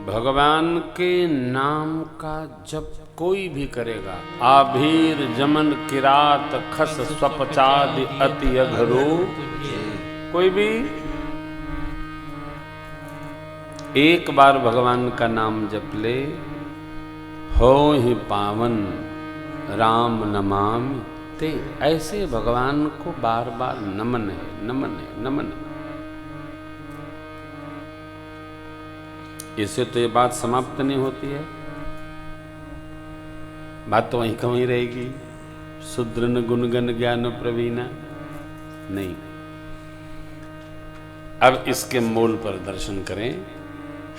भगवान के नाम का जप कोई भी करेगा, आभीर जमन किरात खस स्वपचाद अति अघरो, कोई भी एक बार भगवान का नाम जप ले, हो ही पावन राम नमामि ते। ऐसे भगवान को बार बार नमन है, नमन है, नमन है। इससे तो ये बात समाप्त नहीं होती है, बात तो वहीं का वहीं रहेगी। शूद्रन गुणगन ज्ञान प्रवीणा नहीं। अब इसके मूल पर दर्शन करें।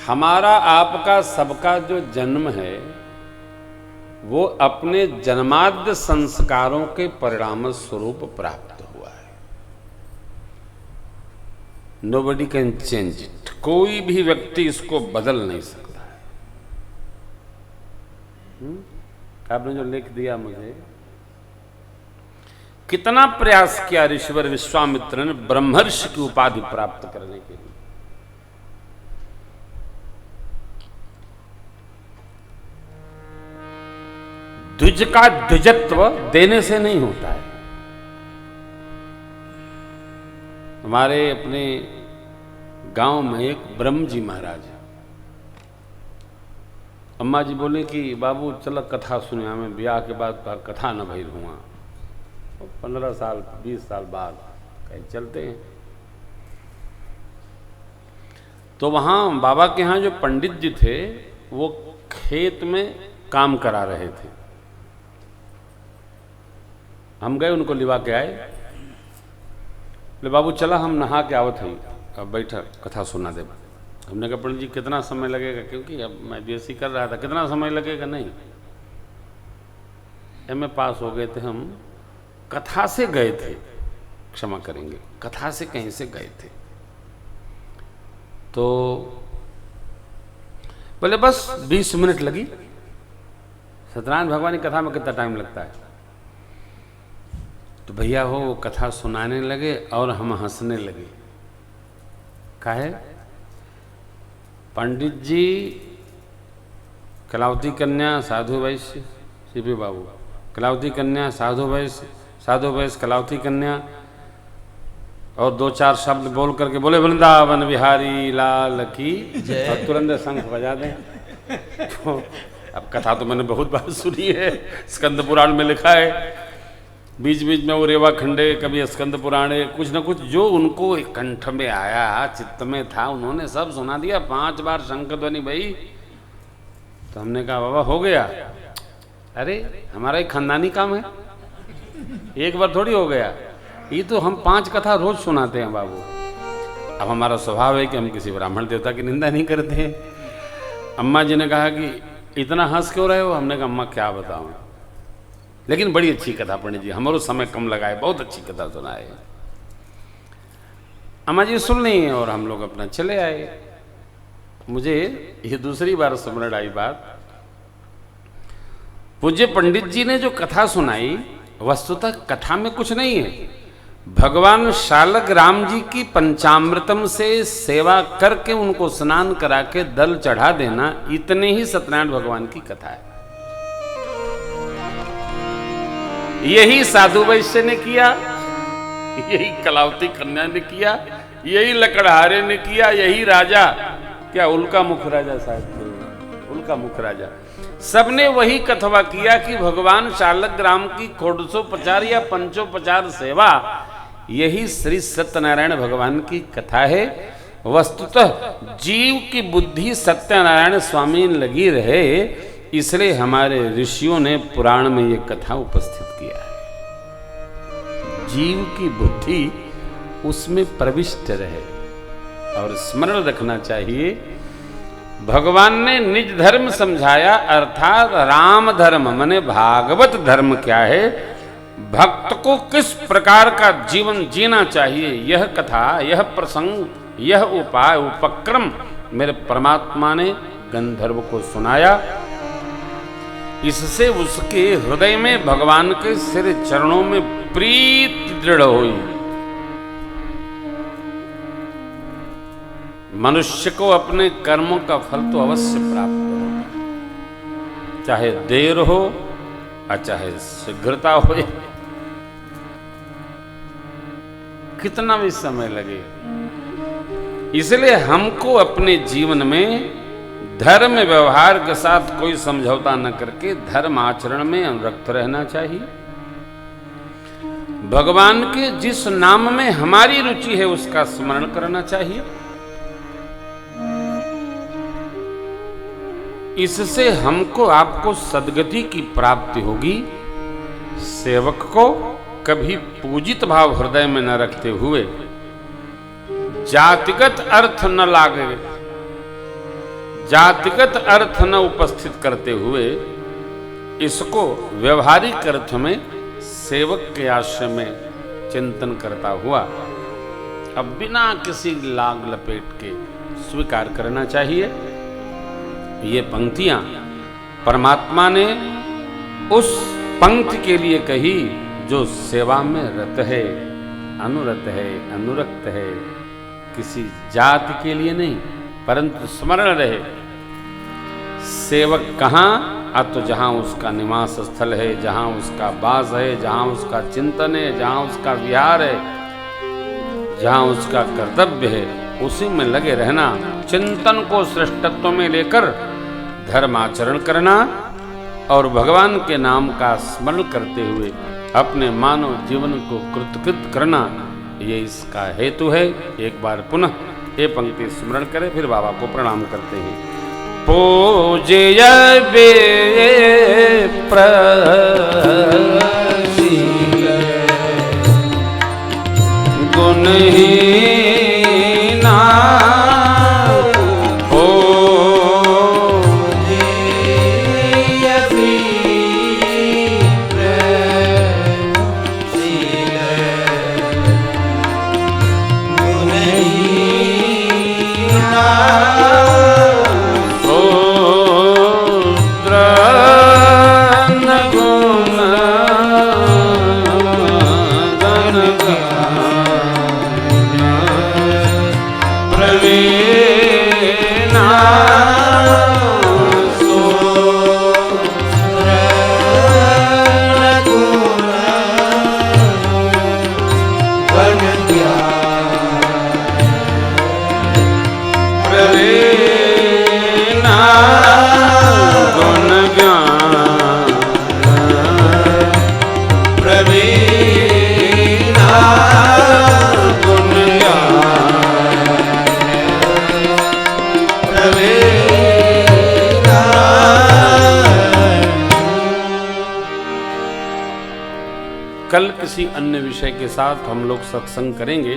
हमारा आपका सबका जो जन्म है वो अपने जन्माद्य संस्कारों के परिणाम स्वरूप प्राप्त हुआ है। Nobody can change it. कोई भी व्यक्ति इसको बदल नहीं सकता है। आपने जो लिख दिया मुझे, कितना प्रयास किया ऋषिवर विश्वामित्र ने ब्रह्मर्षि की उपाधि प्राप्त करने के लिए। द्विज का द्विजत्व देने से नहीं होता है। हमारे अपने गांव में एक ब्रह्म जी महाराज, अम्मा जी बोले कि बाबू चल कथा सुने, हमें ब्याह के बाद कथा न भइल हुआ, 15 साल 20 साल बाद कहीं चलते हैं। तो वहाँ बाबा के यहाँ जो पंडित जी थे वो खेत में काम करा रहे थे। हम गए, उनको लिवा के आए। बोले बाबू चला हम नहा के आवत हैं, अब बैठा कथा सुना दे। हमने कहा पंडित जी कितना समय लगेगा, क्योंकि अब मैं बीएससी कर रहा था, कितना समय लगेगा। नहीं, एमए पास हो गए थे हम, कथा से गए थे, क्षमा करेंगे, कथा से कहीं से गए थे। तो बोले बस 20 मिनट लगी। सत्यनारायण भगवान की कथा में कितना टाइम लगता है। तो भैया हो वो कथा सुनाने लगे और हम हंसने लगे। काहे? पंडित जी कलावती कन्या साधु वैश्य, सीपी बाबू कलावती कन्या साधु वैश्य, साधु वैश्य कलावती कन्या, और 2-4 शब्द बोल करके बोले वृंदावन बिहारी लाल की, और तुरंत शंख बजा दें। तो अब कथा तो मैंने बहुत बार सुनी है, स्कंद पुराण में लिखा है, बीच बीच में वो रेवा खंडे, कभी स्कंद पुराणे, कुछ न कुछ जो उनको कंठ में आया, चित्त में था, उन्होंने सब सुना दिया। 5 बार शंख ध्वनि भई। तो हमने कहा बाबा हो गया। अरे हमारा एक खानदानी काम है, एक बार थोड़ी हो गया, ये तो हम 5 कथा रोज सुनाते हैं बाबू। अब हमारा स्वभाव है कि हम किसी ब्राह्मण देवता की निंदा नहीं करते हैं। अम्मा जी ने कहा कि इतना हंस क्यों रहे हो। हमने कहा अम्मा क्या बताऊं, लेकिन बड़ी अच्छी कथा पंडित जी, हमारो समय कम लगाए, बहुत अच्छी कथा सुनाए। अम्मा जी सुन ली और हम लोग अपना चले आए। मुझे ये दूसरी बार स्मरण आई बात, पूज्य पंडित जी ने जो कथा सुनाई, वस्तुतः कथा में कुछ नहीं है। भगवान शालग राम जी की पंचामृतम से सेवा करके उनको स्नान करा के दल चढ़ा देना, इतने ही सत्यनारायण भगवान की कथा है। यही साधु वैश्य ने किया, यही कलावती कन्या ने किया, यही लकड़हारे ने किया, यही राजा, क्या उल्का मुख राजा, शायद उल्का मुख राजा, सबने वही कथवा किया कि भगवान शालग राम की खोड़सोपचार या पंचोपचार सेवा, यही श्री सत्यनारायण भगवान की कथा है। वस्तुतः जीव की बुद्धि सत्यनारायण स्वामी लगी रहे, इसलिए हमारे ऋषियों ने पुराण में ये कथा उपस्थित किया है। जीव की बुद्धि उसमें प्रविष्ट रहे। और स्मरण रखना चाहिए, भगवान ने निज धर्म समझाया, अर्थात राम धर्म माने भागवत धर्म क्या है, भक्त को किस प्रकार का जीवन जीना चाहिए, यह कथा, यह प्रसंग, यह उपाय उपक्रम मेरे परमात्मा ने गंधर्व को सुनाया। इससे उसके हृदय में भगवान के सिर चरणों में प्रीति दृढ़ हुई। मनुष्य को अपने कर्मों का फल तो अवश्य प्राप्त होगा, चाहे देर हो और चाहे शीघ्रता हो, कितना भी समय लगे। इसलिए हमको अपने जीवन में धर्म व्यवहार के साथ कोई समझौता न करके धर्म आचरण में अनुरक्त रहना चाहिए। भगवान के जिस नाम में हमारी रुचि है उसका स्मरण करना चाहिए। इससे हमको आपको सद्गति की प्राप्ति होगी। सेवक को कभी पूजित भाव हृदय में न रखते हुए, जातिगत अर्थ न लागे, जातिगत अर्थ न उपस्थित करते हुए, इसको व्यवहारिक अर्थ में सेवक के आश्रय में चिंतन करता हुआ अब बिना किसी लाग लपेट के स्वीकार करना चाहिए। ये पंक्तियां परमात्मा ने उस पंक्ति के लिए कही जो सेवा में रत है, अनुरत है, अनुरक्त है, किसी जाति के लिए नहीं, परंतु स्मरण रहे सेवक कहाँ, तो जहाँ उसका निवास स्थल है, जहाँ उसका वास है, जहाँ उसका चिंतन है, जहाँ उसका विहार है, जहाँ उसका कर्तव्य है, उसी में लगे रहना। चिंतन को श्रेष्ठत्व में लेकर धर्म आचरण करना और भगवान के नाम का स्मरण करते हुए अपने मानव जीवन को कृतकृत करना, ये इसका हेतु है। एक बार पुनः ये पंक्ति स्मरण करें, फिर बाबा को प्रणाम करते हैं। पूजय गुणहीना कल किसी अन्य विषय के साथ हम लोग सत्संग करेंगे।